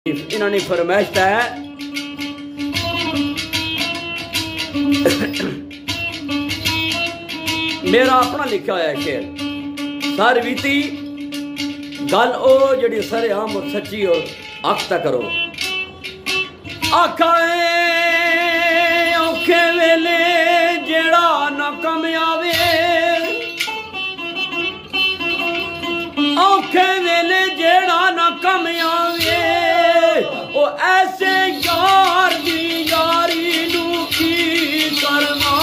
इन्होंने फरमाइश है मेरा अपना लिखा हुआ है शेर सर बीती गल ओ जड़ी सरे आम और सच्ची और अख्ता करो आखा औखे वेले जेड़ा ना कम आवे औखे वेले जेड़ा ना कम आवे ओ ऐसे यार दी यारी नू की करना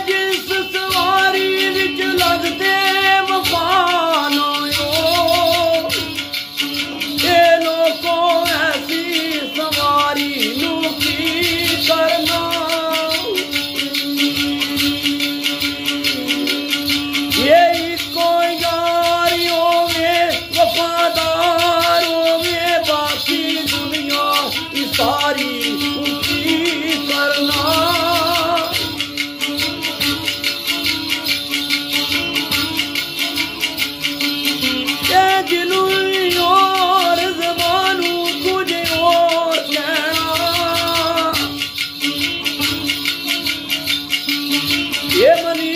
जिस सवारी विच लगदे वफानो ये लोगों ऐसी सवारी नू की करना ये कोई यारी होवे वफादार होवे बाकी दुनिया सारी की करना और ज़बानू कुछ और कहना ये बनी